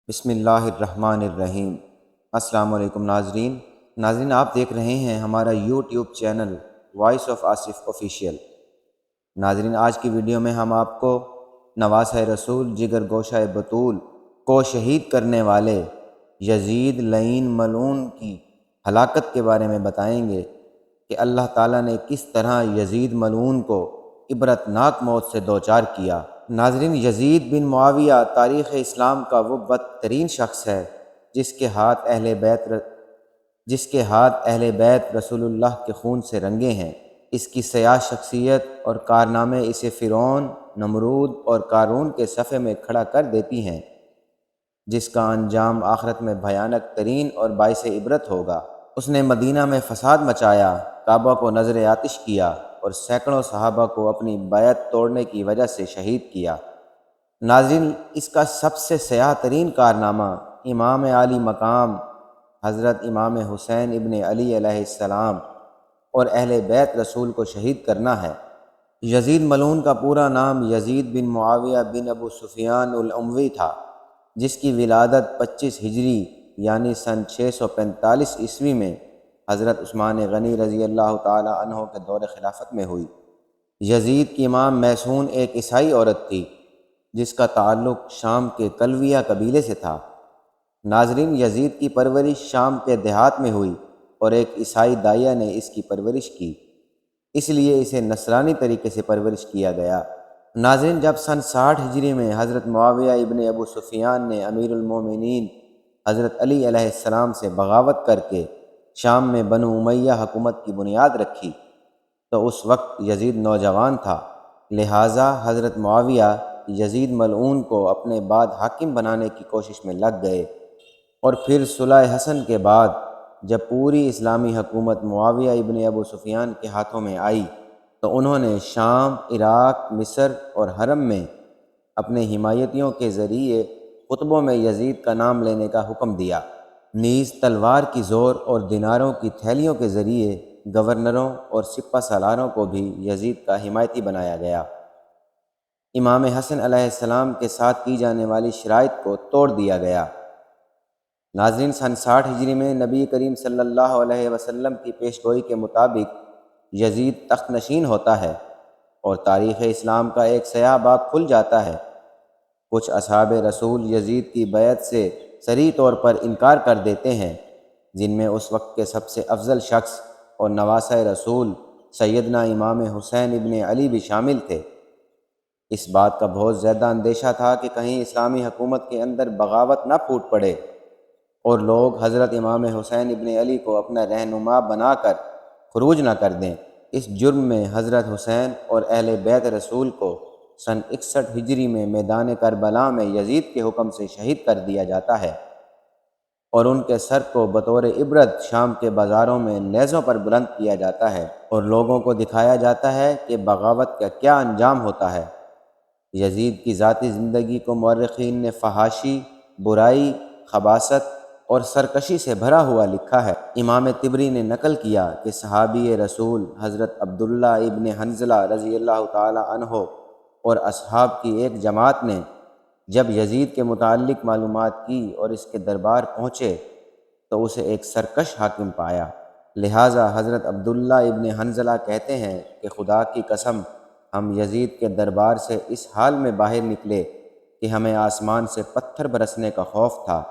بسم اللہ الرحمن الرحیم۔ السلام علیکم ناظرین آپ دیکھ رہے ہیں ہمارا YouTube channel voice of Asif official. ناظرین آج کی ویڈیو میں ہم آپ کو نواسۂ رسول جگر گوشہ بطول کو شہید کرنے والے یزید لعین ملعون کی ہلاکت کے بارے میں بتائیں گے کہ اللہ تعالیٰ نے کس طرح یزید ملعون کو عبرتناک موت سے دوچار کیا۔ ناظرین یزید بن معاویہ تاریخ اسلام کا وہ بدترین شخص ہے جس کے ہاتھ اہل بیت رسول اللہ کے خون سے رنگے ہیں۔ اس کی سیاہ شخصیت اور کارنامے اسے فرعون، نمرود اور قارون کے صفحے میں کھڑا کر دیتی ہیں، جس کا انجام آخرت میں بھیانک ترین اور باعث عبرت ہوگا۔ اس نے مدینہ میں فساد مچایا، کعبہ کو نذر آتش کیا اور سینکڑوں صحابہ کو اپنی بیعت توڑنے کی وجہ سے شہید کیا۔ ناظرین اس کا سب سے سیاہ ترین کارنامہ امام عالی مقام حضرت امام حسین ابن علی علیہ السلام اور اہل بیت رسول کو شہید کرنا ہے۔ یزید ملعون کا پورا نام یزید بن معاویہ بن ابو سفیان الاموی تھا، جس کی ولادت 25 ہجری یعنی سن 645 عیسوی میں حضرت عثمان غنی رضی اللہ تعالی عنہ کے دور خلافت میں ہوئی۔ یزید کی ماں میسون ایک عیسائی عورت تھی جس کا تعلق شام کے کلویہ قبیلے سے تھا۔ ناظرین یزید کی پرورش شام کے دیہات میں ہوئی اور ایک عیسائی داعیہ نے اس کی پرورش کی، اس لیے اسے نصرانی طریقے سے پرورش کیا گیا۔ ناظرین جب سن 60 ہجری میں حضرت معاویہ ابن ابو سفیان نے امیر المومنین حضرت علی علیہ السلام سے بغاوت کر کے شام میں بنو امیہ حکومت کی بنیاد رکھی تو اس وقت یزید نوجوان تھا، لہٰذا حضرت معاویہ یزید ملعون کو اپنے بعد حاکم بنانے کی کوشش میں لگ گئے، اور پھر صلح حسن کے بعد جب پوری اسلامی حکومت معاویہ ابن ابو سفیان کے ہاتھوں میں آئی تو انہوں نے شام، عراق، مصر اور حرم میں اپنے حمایتیوں کے ذریعے خطبوں میں یزید کا نام لینے کا حکم دیا۔ نیز تلوار کی زور اور دیناروں کی تھیلیوں کے ذریعے گورنروں اور سپہ سالاروں کو بھی یزید کا حمایتی بنایا گیا۔ امام حسن علیہ السلام کے ساتھ کی جانے والی شرائط کو توڑ دیا گیا۔ ناظرین سن 60 ہجری میں نبی کریم صلی اللہ علیہ وسلم کی پیشگوئی کے مطابق یزید تخت نشین ہوتا ہے اور تاریخ اسلام کا ایک سیاہ باب کھل جاتا ہے۔ کچھ اصحاب رسول یزید کی بیعت سے صریح طور پر انکار کر دیتے ہیں، جن میں اس وقت کے سب سے افضل شخص اور نواسۂ رسول سیدنا امام حسین ابن علی بھی شامل تھے۔ اس بات کا بہت زیادہ اندیشہ تھا کہ کہیں اسلامی حکومت کے اندر بغاوت نہ پھوٹ پڑے اور لوگ حضرت امام حسین ابن علی کو اپنا رہنما بنا کر خروج نہ کر دیں۔ اس جرم میں حضرت حسین اور اہل بیت رسول کو سن 61 ہجری میں میدان کربلا میں یزید کے حکم سے شہید کر دیا جاتا ہے، اور ان کے سر کو بطور عبرت شام کے بازاروں میں نیزوں پر بلند کیا جاتا ہے اور لوگوں کو دکھایا جاتا ہے کہ بغاوت کا کیا انجام ہوتا ہے۔ یزید کی ذاتی زندگی کو مورخین نے فحاشی، برائی، خباثت اور سرکشی سے بھرا ہوا لکھا ہے۔ امام طبری نے نقل کیا کہ صحابی رسول حضرت عبداللہ ابن حنظلہ رضی اللہ تعالی عنہ اور اصحاب کی ایک جماعت نے جب یزید کے متعلق معلومات کی اور اس کے دربار پہنچے تو اسے ایک سرکش حاکم پایا، لہٰذا حضرت عبداللہ ابن حنظلہ کہتے ہیں کہ خدا کی قسم ہم یزید کے دربار سے اس حال میں باہر نکلے کہ ہمیں آسمان سے پتھر برسنے کا خوف تھا۔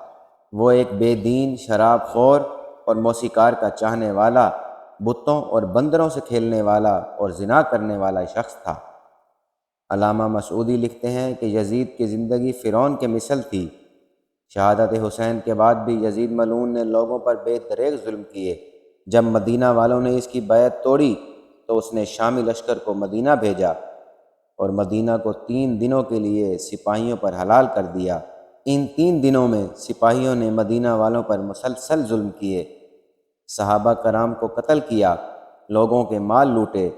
وہ ایک بے دین، شراب خور اور موسیقار کا چاہنے والا، بتوں اور بندروں سے کھیلنے والا اور زنا کرنے والا شخص تھا۔ علامہ مسعودی لکھتے ہیں کہ یزید کی زندگی فرعون کے مثل تھی۔ شہادت حسین کے بعد بھی یزید ملعون نے لوگوں پر بے دریغ ظلم کیے۔ جب مدینہ والوں نے اس کی بیعت توڑی تو اس نے شامی لشکر کو مدینہ بھیجا اور مدینہ کو 3 دنوں کے لیے سپاہیوں پر حلال کر دیا۔ ان 3 دنوں میں سپاہیوں نے مدینہ والوں پر مسلسل ظلم کیے، صحابہ کرام کو قتل کیا، لوگوں کے مال لوٹے،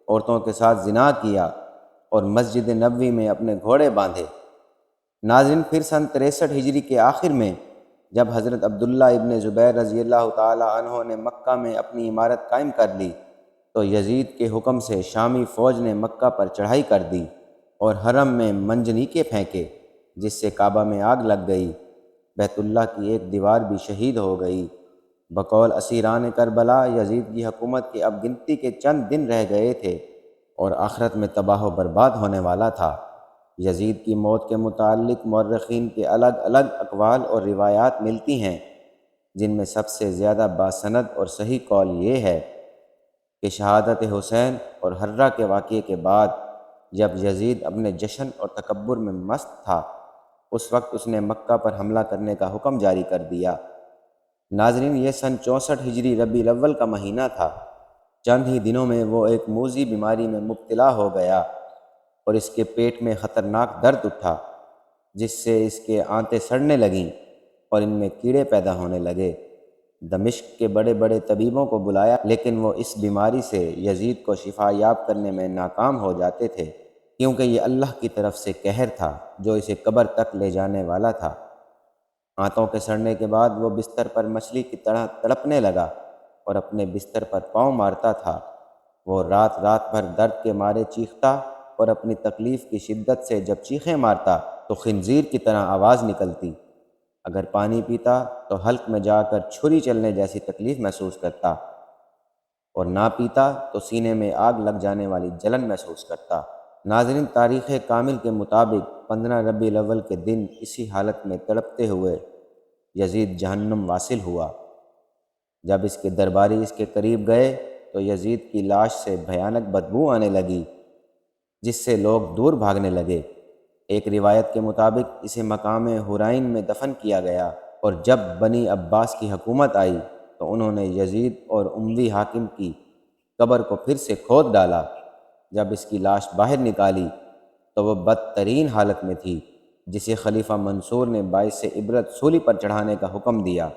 عورتوں کے ساتھ زنا کیا اور مسجد نبوی میں اپنے گھوڑے باندھے۔ ناظرین پھر سن 63 ہجری کے آخر میں جب حضرت عبداللہ ابن زبیر رضی اللہ تعالی عنہ نے مکہ میں اپنی عمارت قائم کر لی تو یزید کے حکم سے شامی فوج نے مکہ پر چڑھائی کر دی اور حرم میں منجنیقے پھینکے، جس سے کعبہ میں آگ لگ گئی۔ بیت اللہ کی ایک دیوار بھی شہید ہو گئی۔ بقول اسیران کربلا، یزید کی حکومت کے اب گنتی کے چند دن رہ گئے تھے اور آخرت میں تباہ و برباد ہونے والا تھا۔ یزید کی موت کے متعلق مورخین کے الگ الگ اقوال اور روایات ملتی ہیں، جن میں سب سے زیادہ باسند اور صحیح قول یہ ہے کہ شہادت حسین اور حرہ کے واقعے کے بعد جب یزید اپنے جشن اور تکبر میں مست تھا، اس وقت اس نے مکہ پر حملہ کرنے کا حکم جاری کر دیا۔ ناظرین، یہ سن 64 ہجری ربیع الاول کا مہینہ تھا۔ چند ہی دنوں میں وہ ایک موذی بیماری میں مبتلا ہو گیا اور اس کے پیٹ میں خطرناک درد اٹھا، جس سے اس کے آنتیں سڑنے لگیں اور ان میں کیڑے پیدا ہونے لگے۔ دمشق کے بڑے بڑے طبیبوں کو بلایا، لیکن وہ اس بیماری سے یزید کو شفا یاب کرنے میں ناکام ہو جاتے تھے، کیونکہ یہ اللہ کی طرف سے قہر تھا جو اسے قبر تک لے جانے والا تھا۔ آنتوں کے سڑنے کے بعد وہ بستر پر مچھلی کی طرح تڑپنے لگا اور اپنے بستر پر پاؤں مارتا تھا۔ وہ رات رات بھر درد کے مارے چیختا اور اپنی تکلیف کی شدت سے جب چیخیں مارتا تو خنزیر کی طرح آواز نکلتی۔ اگر پانی پیتا تو حلق میں جا کر چھری چلنے جیسی تکلیف محسوس کرتا، اور نہ پیتا تو سینے میں آگ لگ جانے والی جلن محسوس کرتا۔ ناظرین، تاریخ کامل کے مطابق 15 ربیع الاول کے دن اسی حالت میں تڑپتے ہوئے یزید جہنم واصل ہوا۔ جب اس کے درباری اس کے قریب گئے تو یزید کی لاش سے بھیانک بدبو آنے لگی، جس سے لوگ دور بھاگنے لگے۔ ایک روایت کے مطابق اسے مقام حرائن میں دفن کیا گیا، اور جب بنی عباس کی حکومت آئی تو انہوں نے یزید اور اموی حاکم کی قبر کو پھر سے کھود ڈالا۔ جب اس کی لاش باہر نکالی تو وہ بدترین حالت میں تھی، جسے خلیفہ منصور نے باعث عبرت سولی پر چڑھانے کا حکم دیا۔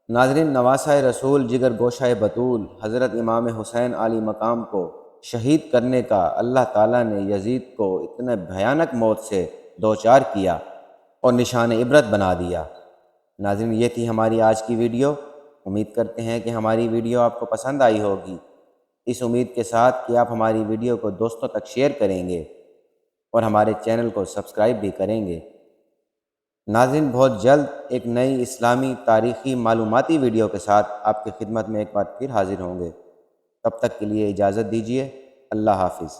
ناظرین، نواسۂ رسول جگر گوشہ بطول حضرت امام حسین عالی مقام کو شہید کرنے کا اللہ تعالیٰ نے یزید کو اتنے بھیانک موت سے دوچار کیا اور نشان عبرت بنا دیا۔ ناظرین، یہ تھی ہماری آج کی ویڈیو۔ امید کرتے ہیں کہ ہماری ویڈیو آپ کو پسند آئی ہوگی۔ اس امید کے ساتھ کہ آپ ہماری ویڈیو کو دوستوں تک شیئر کریں گے اور ہمارے چینل کو سبسکرائب بھی کریں گے۔ ناظرین، بہت جلد ایک نئی اسلامی تاریخی معلوماتی ویڈیو کے ساتھ آپ کی خدمت میں ایک بار پھر حاضر ہوں گے۔ تب تک کے لیے اجازت دیجیے۔ اللہ حافظ۔